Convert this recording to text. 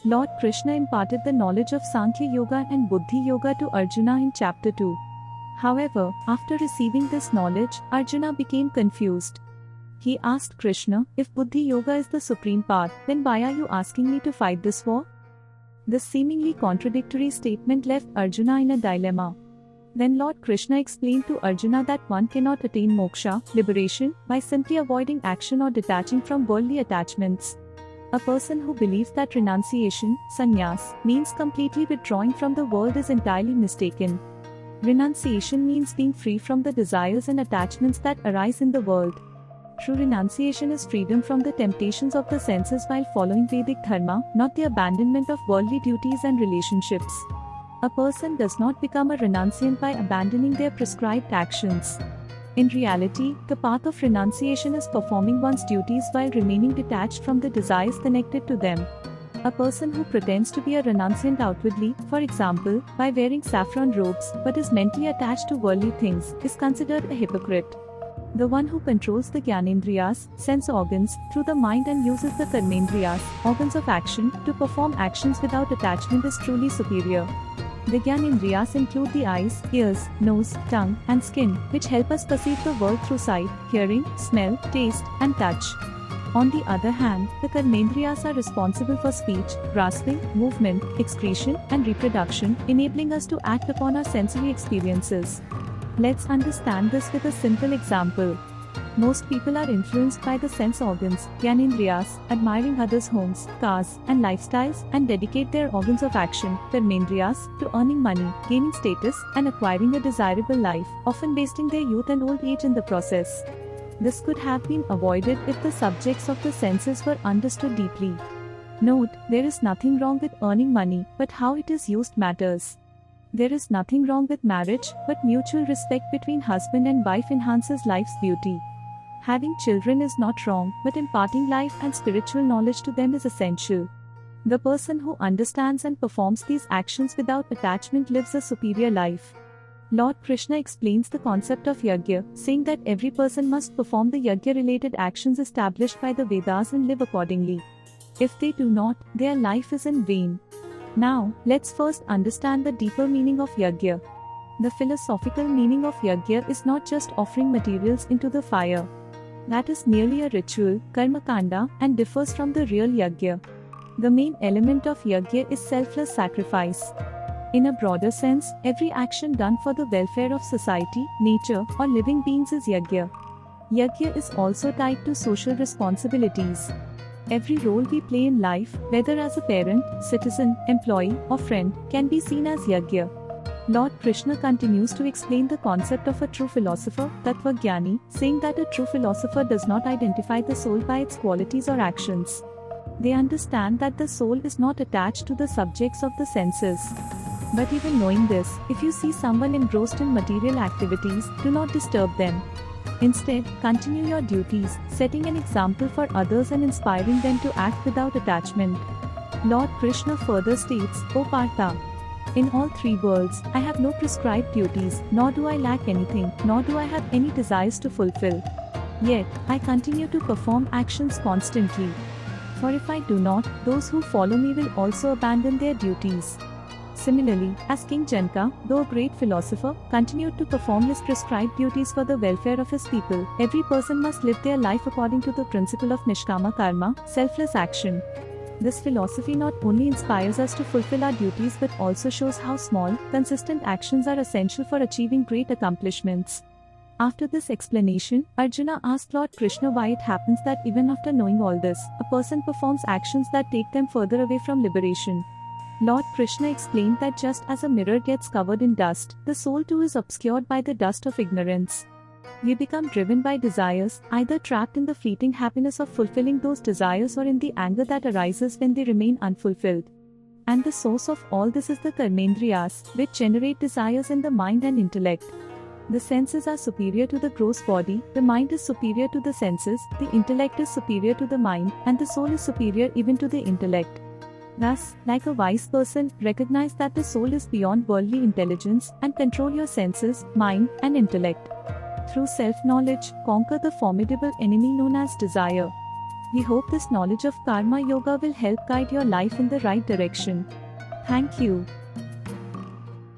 Lord Krishna imparted the knowledge of Sankhya Yoga and Buddhi Yoga to Arjuna in chapter 2. However, after receiving this knowledge, Arjuna became confused. He asked Krishna, if Buddhi Yoga is the supreme path, then why are you asking me to fight this war? This seemingly contradictory statement left Arjuna in a dilemma. Then Lord Krishna explained to Arjuna that one cannot attain moksha, liberation, by simply avoiding action or detaching from worldly attachments. A person who believes that renunciation, sannyas, means completely withdrawing from the world is entirely mistaken. Renunciation means being free from the desires and attachments that arise in the world. True renunciation is freedom from the temptations of the senses while following Vedic dharma, not the abandonment of worldly duties and relationships. A person does not become a renunciant by abandoning their prescribed actions. In reality, the path of renunciation is performing one's duties while remaining detached from the desires connected to them. A person who pretends to be a renunciant outwardly, for example, by wearing saffron robes, but is mentally attached to worldly things, is considered a hypocrite. The one who controls the Gyanendriyas, sense organs, through the mind and uses the Karmendriyas, organs of action, to perform actions without attachment is truly superior. The Gyanendriyas include the eyes, ears, nose, tongue, and skin, which help us perceive the world through sight, hearing, smell, taste, and touch. On the other hand, the Karmendriyas are responsible for speech, grasping, movement, excretion, and reproduction, enabling us to act upon our sensory experiences. Let's understand this with a simple example. Most people are influenced by the sense organs, Gyanendriyas, admiring others' homes, cars, and lifestyles, and dedicate their organs of action, Karmendriyas, to earning money, gaining status, and acquiring a desirable life, often wasting their youth and old age in the process. This could have been avoided if the subjects of the senses were understood deeply. Note, there is nothing wrong with earning money, but how it is used matters. There is nothing wrong with marriage, but mutual respect between husband and wife enhances life's beauty. Having children is not wrong, but imparting life and spiritual knowledge to them is essential. The person who understands and performs these actions without attachment lives a superior life. Lord Krishna explains the concept of yajna, saying that every person must perform the yajna-related actions established by the Vedas and live accordingly. If they do not, their life is in vain. Now, let's first understand the deeper meaning of yajna. The philosophical meaning of yajna is not just offering materials into the fire. That is merely a ritual, karmakanda, and differs from the real yajna. The main element of yajna is selfless sacrifice. In a broader sense, every action done for the welfare of society, nature, or living beings is yajna. Yajna is also tied to social responsibilities. Every role we play in life, whether as a parent, citizen, employee, or friend, can be seen as yajna. Lord Krishna continues to explain the concept of a true philosopher, Tattvajnani, saying that a true philosopher does not identify the soul by its qualities or actions. They understand that the soul is not attached to the subjects of the senses. But even knowing this, if you see someone engrossed in material activities, do not disturb them. Instead, continue your duties, setting an example for others and inspiring them to act without attachment. Lord Krishna further states, O Partha, in all three worlds, I have no prescribed duties, nor do I lack anything, nor do I have any desires to fulfill. Yet, I continue to perform actions constantly. For if I do not, those who follow me will also abandon their duties. Similarly, as King Janaka, though a great philosopher, continued to perform his prescribed duties for the welfare of his people, every person must live their life according to the principle of Nishkama Karma, selfless action. This philosophy not only inspires us to fulfill our duties but also shows how small, consistent actions are essential for achieving great accomplishments. After this explanation, Arjuna asked Lord Krishna why it happens that even after knowing all this, a person performs actions that take them further away from liberation. Lord Krishna explained that just as a mirror gets covered in dust, the soul too is obscured by the dust of ignorance. We become driven by desires, either trapped in the fleeting happiness of fulfilling those desires or in the anger that arises when they remain unfulfilled. And the source of all this is the Karmendriyas, which generate desires in the mind and intellect. The senses are superior to the gross body, the mind is superior to the senses, the intellect is superior to the mind, and the soul is superior even to the intellect. Thus, like a wise person, recognize that the soul is beyond worldly intelligence and control your senses, mind, and intellect. Through self-knowledge, conquer the formidable enemy known as desire. We hope this knowledge of Karma Yoga will help guide your life in the right direction. Thank you.